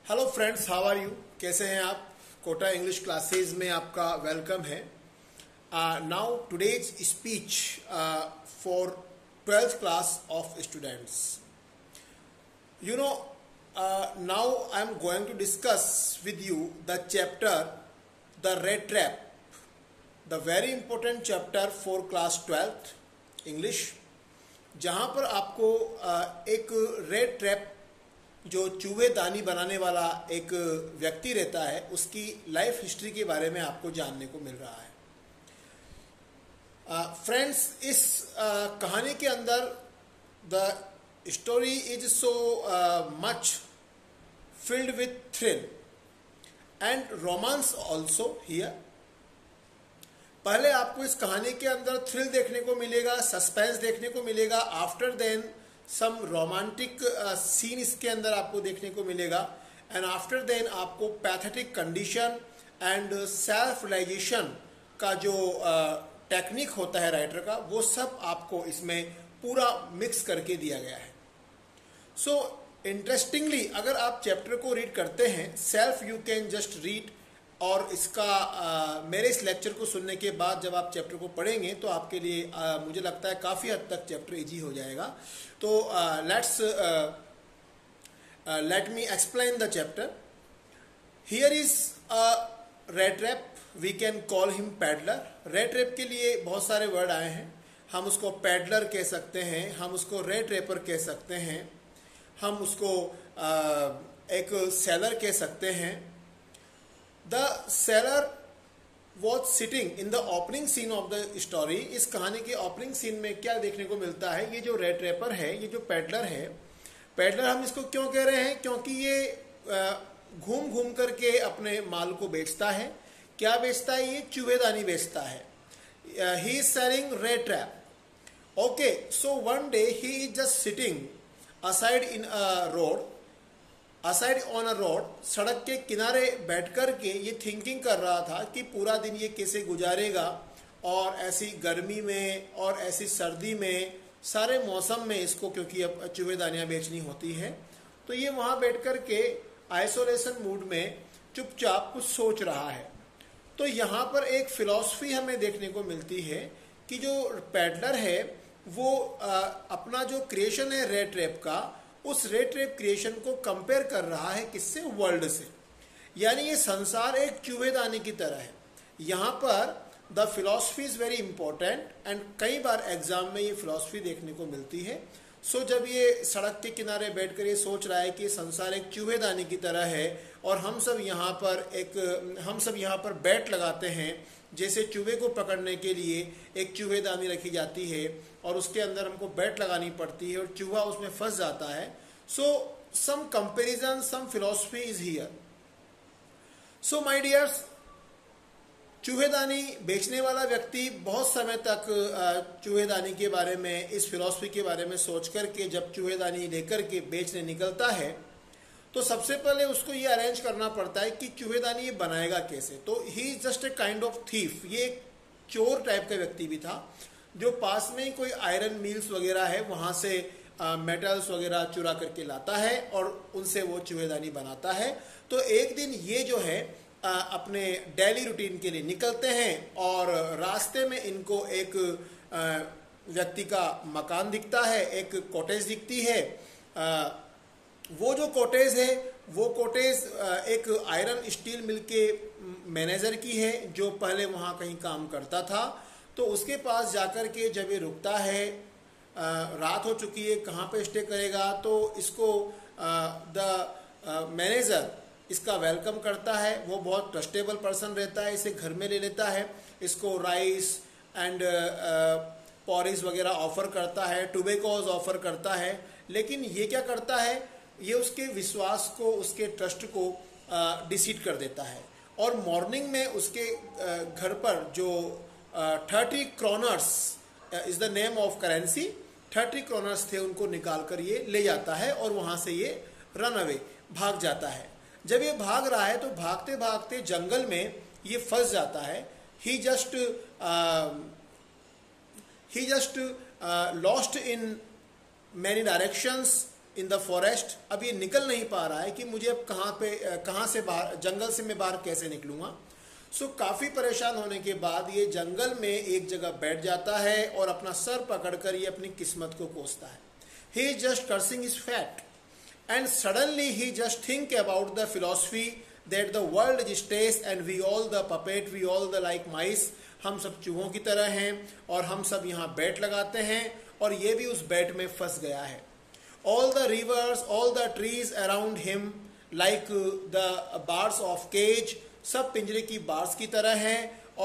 Hello friends, how are you? कैसे हैं आप? कोटा इंग्लिश क्लासेस में आपका वेलकम है। Now today's speech for 12th class of students. You know, now I am going to discuss with you the chapter the red trap, the very important chapter for class 12th English, जहाँ पर आपको एक red trap, जो चूहेदानी बनाने वाला एक व्यक्ति रहता है, उसकी लाइफ हिस्ट्री के बारे में आपको जानने को मिल रहा है। फ्रेंड्स, इस कहानी के अंदर the story is so much filled with thrill and romance also here. पहले आपको इस कहानी के अंदर थ्रिल देखने को मिलेगा, सस्पेंस देखने को मिलेगा। After then some romantic scene इसके अंदर आपको देखने को मिलेगा, एंड आफ्टर देन आपको pathetic condition and self realisation का जो टेक्निक होता है राइटर का, वो सब आपको इसमें पूरा मिक्स करके दिया गया है। सो इंटरेस्टिंगली, अगर आप चैप्टर को रीड करते हैं self, you can just read, और इसका मेरे इस लेक्चर को सुनने के बाद जब आप चैप्टर को पढ़ेंगे तो आपके लिए मुझे लगता है काफ़ी हद तक चैप्टर इजी हो जाएगा। तो let me explain the chapter. Here is a red trap, we can call him peddler. Red trap के लिए बहुत सारे वर्ड आए हैं। हम उसको पैडलर कह सकते हैं, हम उसको रेड ट्रैपर कह सकते हैं, हम उसको एक सेलर कह सकते हैं। The seller was sitting in the opening scene of the story। इस कहानी के ओपनिंग सीन में क्या देखने को मिलता है? ये जो रेड ट्रैपर है, ये जो पैडलर है, पैडलर हम इसको क्यों कह रहे हैं? क्योंकि ये घूम घूम करके अपने माल को बेचता है। क्या बेचता है? ये चूहेदानी बेचता है। He is selling red trap. Okay, so one day he is just sitting aside in a road, aside on a road, सड़क के किनारे बैठ कर के ये थिंकिंग कर रहा था कि पूरा दिन ये कैसे गुजारेगा, और ऐसी गर्मी में और ऐसी सर्दी में, सारे मौसम में इसको, क्योंकि अब चूहेदानियाँ बेचनी होती हैं, तो ये वहाँ बैठ कर के आइसोलेशन मूड में चुपचाप कुछ सोच रहा है। तो यहाँ पर एक फिलॉसफी हमें देखने को मिलती है कि जो पैडलर है वो अपना जो क्रिएशन है रेड ट्रैप का, उस रेड ट्रैप क्रिएशन को कंपेयर कर रहा है किससे? वर्ल्ड से। यानी ये संसार एक चूहेदानी की तरह है। यहाँ पर the philosophy is very important, and कई बार एग्जाम में ये फिलॉसफी देखने को मिलती है। सो जब ये सड़क के किनारे बैठकर ये सोच रहा है कि संसार एक चूहेदानी की तरह है, और हम सब यहाँ पर बैट लगाते हैं, जैसे चूहे को पकड़ने के लिए एक चूहेदानी रखी जाती है और उसके अंदर हमको बैट लगानी पड़ती है और चूहा उसमें फंस जाता है। So some comparison, some philosophy is here. So my dears, चूहेदानी बेचने वाला व्यक्ति बहुत समय तक चूहेदानी के बारे में, इस फिलॉसफी के बारे में सोच करके जब चूहेदानी लेकर के बेचने निकलता है, तो सबसे पहले उसको ये अरेंज करना पड़ता है कि चूहेदानी ये बनाएगा कैसे। तो ही is just a kind of thief. ये एक चोर टाइप का व्यक्ति भी था, जो पास में ही कोई आयरन मिल्स वगैरह है, वहां से मेटल्स वगैरह चुरा करके लाता है और उनसे वो चूहेदानी बनाता है। तो एक दिन ये जो है अपने डेली रूटीन के लिए निकलते हैं, और रास्ते में इनको एक व्यक्ति का मकान दिखता है, एक कॉटेज दिखती है। वो जो कॉटेज है, वो कॉटेज एक आयरन स्टील मिल के मैनेजर की है, जो पहले वहाँ कहीं काम करता था। तो उसके पास जाकर के जब ये रुकता है, रात हो चुकी है, कहाँ पे स्टे करेगा, तो इसको द मैनेजर इसका वेलकम करता है। वो बहुत ट्रस्टेबल पर्सन रहता है, इसे घर में ले लेता है, इसको राइस एंड पॉरिज वगैरह ऑफर करता है, टोबैकोज ऑफर करता है। लेकिन ये क्या करता है? ये उसके विश्वास को, उसके ट्रस्ट को डिसीट कर देता है, और मॉर्निंग में उसके घर पर जो 30 kroners is the name of currency, 30 kroners थे, उनको निकाल कर ये ले जाता है, और वहां से ये रन अवे, भाग जाता है। जब ये भाग रहा है तो भागते भागते जंगल में ये फंस जाता है। He just lost in many directions in the forest. अब ये निकल नहीं पा रहा है कि मुझे अब कहाँ से बाहर, जंगल से मैं बाहर कैसे निकलूँगा। सो काफ़ी परेशान होने के बाद ये जंगल में एक जगह बैठ जाता है और अपना सर पकड़कर ये अपनी किस्मत को कोसता है। He is just cursing his fate and suddenly he just think about the philosophy that the world is stage and we all the puppet, we all the like mice. हम सब चूहों की तरह हैं और हम सब यहाँ बैट लगाते हैं और ये भी उस बैट में फंस गया है। All the rivers, all the trees around him like the bars of cage, सब पिंजरे की बार्स की तरह हैं